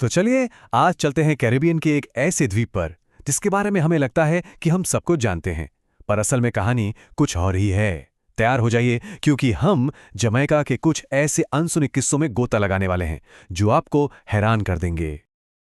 तो चलिए आज चलते हैं कैरिबियन के एक ऐसे द्वीप पर जिसके बारे में हमें लगता है कि हम सब कुछ जानते हैं, पर असल में कहानी कुछ और ही है। तैयार हो जाइए क्योंकि हम जमैका के कुछ ऐसे अनसुने किस्सों में गोता लगाने वाले हैं जो आपको हैरान कर देंगे।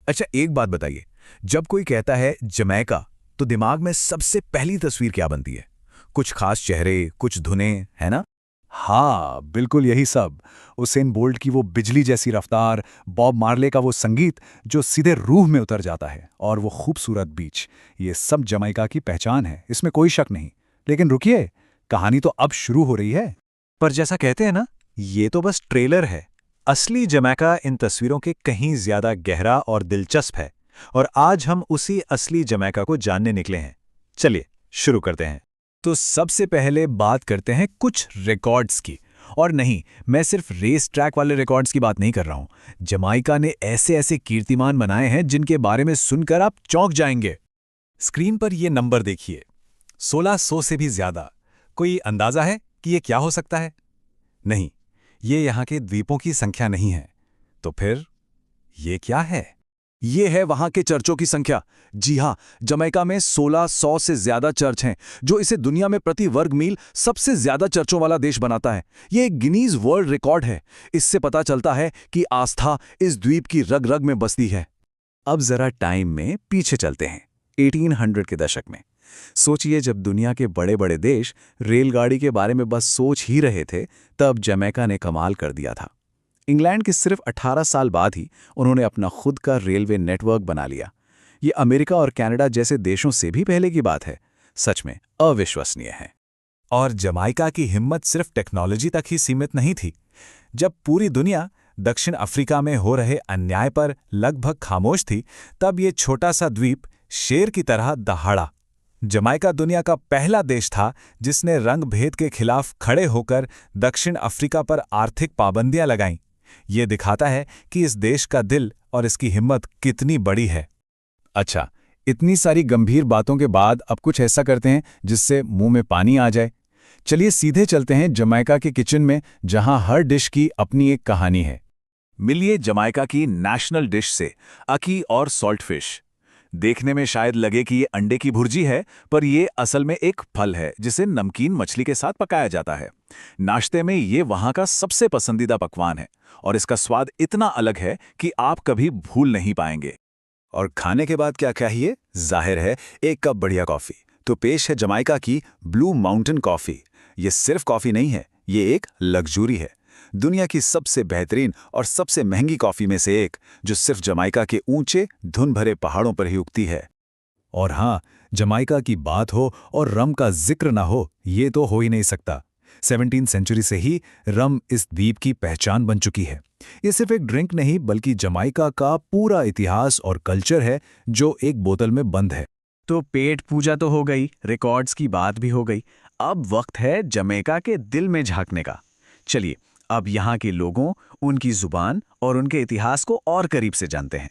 अच्छा, एक बात बताइए। जब कोई कहता है जमैका, तो दिमाग में सबसे पहली तस्वीर क्या बनती है? कुछ खास चेहरे, कुछ धुनें, है ना? हाँ, बिल्कुल यही सब। उसेन बोल्ट की वो बिजली जैसी रफ्तार, बॉब मार्ले का वो संगीत जो सीधे रूह में उतर जाता है, और वो खूबसूरत बीच, ये सब जमैका की पहचान है, इसमें कोई शक नहीं। लेकिन रुकिए, कहानी तो अब शुरू हो रही है। पर जैसा कहते हैं ना, ये तो बस ट्रेलर है। असली जमैका इन तस्वीरों के कहीं ज्यादा गहरा और दिलचस्प है, और आज हम उसी असली जमैका को जानने निकले हैं। चलिए शुरू करते हैं। तो सबसे पहले बात करते हैं कुछ रिकॉर्ड्स की। और नहीं, मैं सिर्फ रेस ट्रैक वाले रिकॉर्ड्स की बात नहीं कर रहा हूं। जमाइका ने ऐसे ऐसे कीर्तिमान बनाए हैं जिनके बारे में सुनकर आप चौंक जाएंगे। स्क्रीन पर ये नंबर देखिए, 1600 से भी ज्यादा। कोई अंदाजा है कि ये क्या हो सकता है? नहीं, ये यहाँ के द्वीपों की संख्या नहीं है। तो फिर ये क्या है? ये है वहां के चर्चों की संख्या। जी हां, जमैका में 1600 से ज्यादा चर्च हैं, जो इसे दुनिया में प्रति वर्ग मील सबसे ज्यादा चर्चों वाला देश बनाता है। ये एक गिनीज वर्ल्ड रिकॉर्ड है। इससे पता चलता है कि आस्था इस द्वीप की रग रग में बसती है। अब जरा टाइम में पीछे चलते हैं, 1800 के दशक में। सोचिए, जब दुनिया के बड़े बड़े देश रेलगाड़ी के बारे में बस सोच ही रहे थे, तब जमैका ने कमाल कर दिया था। इंग्लैंड के सिर्फ 18 साल बाद ही उन्होंने अपना खुद का रेलवे नेटवर्क बना लिया। ये अमेरिका और कनाडा जैसे देशों से भी पहले की बात है। सच में अविश्वसनीय है। और जमाइका की हिम्मत सिर्फ टेक्नोलॉजी तक ही सीमित नहीं थी। जब पूरी दुनिया दक्षिण अफ्रीका में हो रहे अन्याय पर लगभग खामोश थी, तब ये छोटा सा द्वीप शेर की तरह दहाड़ा। जमाइका दुनिया का पहला देश था जिसने रंग भेद के खिलाफ खड़े होकर दक्षिण अफ्रीका पर आर्थिक पाबंदियां लगाईं। ये दिखाता है कि इस देश का दिल और इसकी हिम्मत कितनी बड़ी है। अच्छा, इतनी सारी गंभीर बातों के बाद अब कुछ ऐसा करते हैं जिससे मुंह में पानी आ जाए। चलिए सीधे चलते हैं जमैका के किचन में, जहां हर डिश की अपनी एक कहानी है। मिलिए जमैका की नेशनल डिश से, अकी और सॉल्ट फिश। देखने में शायद लगे कि ये अंडे की भुर्जी है, पर ये असल में एक फल है जिसे नमकीन मछली के साथ पकाया जाता है। नाश्ते में ये वहाँ का सबसे पसंदीदा पकवान है, और इसका स्वाद इतना अलग है कि आप कभी भूल नहीं पाएंगे। और खाने के बाद क्या चाहिए? जाहिर है, एक कप बढ़िया कॉफ़ी। तो पेश है जमैका की ब्लू माउंटेन कॉफ़ी। ये सिर्फ कॉफ़ी नहीं है, ये एक लग्जरी है। दुनिया की सबसे बेहतरीन और सबसे महंगी कॉफ़ी में से एक, जो सिर्फ जमैका के ऊंचे धुन भरे पहाड़ों पर ही उगती है। और हाँ, जमैका की बात हो और रम का जिक्र ना हो, ये तो हो ही नहीं सकता। 17वीं सेंचुरी से ही रम इस द्वीप की पहचान बन चुकी है। ये सिर्फ एक ड्रिंक नहीं, बल्कि जमैका का पूरा इतिहास और कल्चर है जो एक बोतल में बंद है। तो पेट पूजा तो हो गई, रिकॉर्ड्स की बात भी हो गई। अब वक्त है जमैका के दिल में झांकने का। चलिए अब यहाँ के लोगों, उनकी जुबान और उनके इतिहास को और करीब से जानते हैं।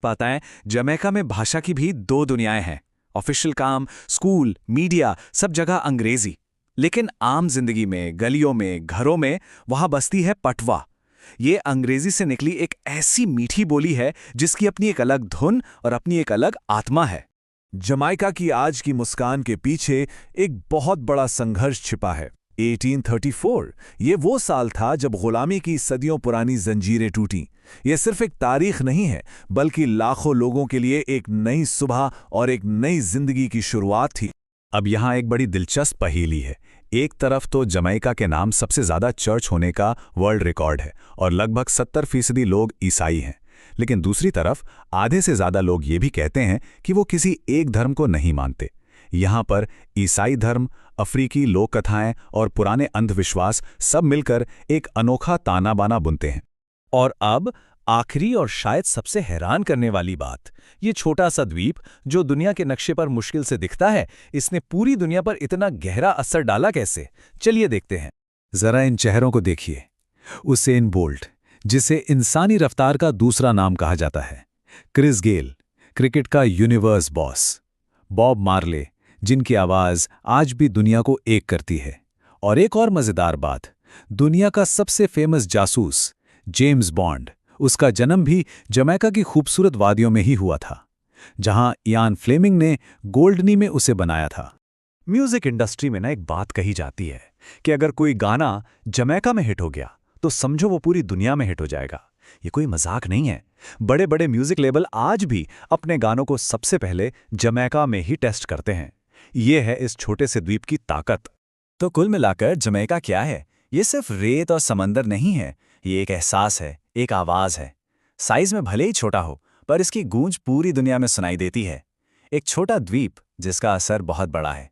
पता है, जमैका में भाषा की भी दो दुनियाएं हैं। ऑफिशियल काम, स्कूल, मीडिया, सब जगह अंग्रेजी। लेकिन आम जिंदगी में, गलियों में, घरों में वहां बसती है पटवा। ये अंग्रेजी से निकली एक ऐसी मीठी बोली है जिसकी अपनी एक अलग धुन और अपनी एक अलग आत्मा है। जमाइका की आज की मुस्कान के पीछे एक बहुत बड़ा संघर्ष छिपा है। 1834 ये वो साल था जब गुलामी की सदियों पुरानी जंजीरें टूटीं। यह सिर्फ एक तारीख नहीं है, बल्कि लाखों लोगों के लिए एक नई सुबह और एक नई जिंदगी की शुरुआत थी। अब यहाँ एक बड़ी दिलचस्प पहेली है। एक तरफ तो जमैका के नाम सबसे ज्यादा चर्च होने का वर्ल्ड रिकॉर्ड है, और लगभग 70% लोग ईसाई हैं। लेकिन दूसरी तरफ आधे से ज्यादा लोग ये भी कहते हैं कि वो किसी एक धर्म को नहीं मानते। यहाँ पर ईसाई धर्म, अफ्रीकी लोक कथाएं और पुराने अंधविश्वास सब मिलकर एक अनोखा ताना बाना बुनते हैं। और अब आखिरी और शायद सबसे हैरान करने वाली बात, ये छोटा सा द्वीप जो दुनिया के नक्शे पर मुश्किल से दिखता है, इसने पूरी दुनिया पर इतना गहरा असर डाला कैसे? चलिए देखते हैं। जरा इन चेहरों को देखिए। उसेन बोल्ट, जिसे इंसानी रफ्तार का दूसरा नाम कहा जाता है। क्रिस गेल, क्रिकेट का यूनिवर्स बॉस। बॉब मार्ले, जिनकी आवाज आज भी दुनिया को एक करती है। और एक और मजेदार बात, दुनिया का सबसे फेमस जासूस जेम्स बॉन्ड, उसका जन्म भी जमैका की खूबसूरत वादियों में ही हुआ था, जहां इयान फ्लेमिंग ने गोल्डनी में उसे बनाया था। म्यूजिक इंडस्ट्री में ना एक बात कही जाती है कि अगर कोई गाना जमैका में हिट हो गया तो समझो वो पूरी दुनिया में हिट हो जाएगा। ये कोई मजाक नहीं है। बड़े बड़े म्यूजिक लेबल आज भी अपने गानों को सबसे पहले जमैका में ही टेस्ट करते हैं। ये है इस छोटे से द्वीप की ताकत। तो कुल मिलाकर जमैका क्या है? ये सिर्फ रेत और समंदर नहीं है, ये एक एहसास है, एक आवाज है। साइज में भले ही छोटा हो, पर इसकी गूंज पूरी दुनिया में सुनाई देती है। एक छोटा द्वीप जिसका असर बहुत बड़ा है।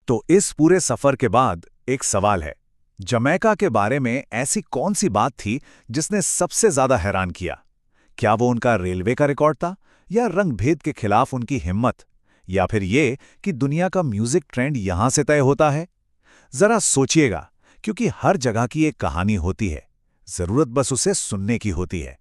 तो इस पूरे सफर के बाद एक सवाल है, जमैका के बारे में ऐसी कौन सी बात थी जिसने सबसे ज्यादा हैरान किया? क्या वो उनका रेलवे का रिकॉर्ड था, या रंगभेद के खिलाफ उनकी हिम्मत, या फिर ये कि दुनिया का म्यूजिक ट्रेंड यहां से तय होता है? जरा सोचिएगा, क्योंकि हर जगह की एक कहानी होती है, जरूरत बस उसे सुनने की होती है।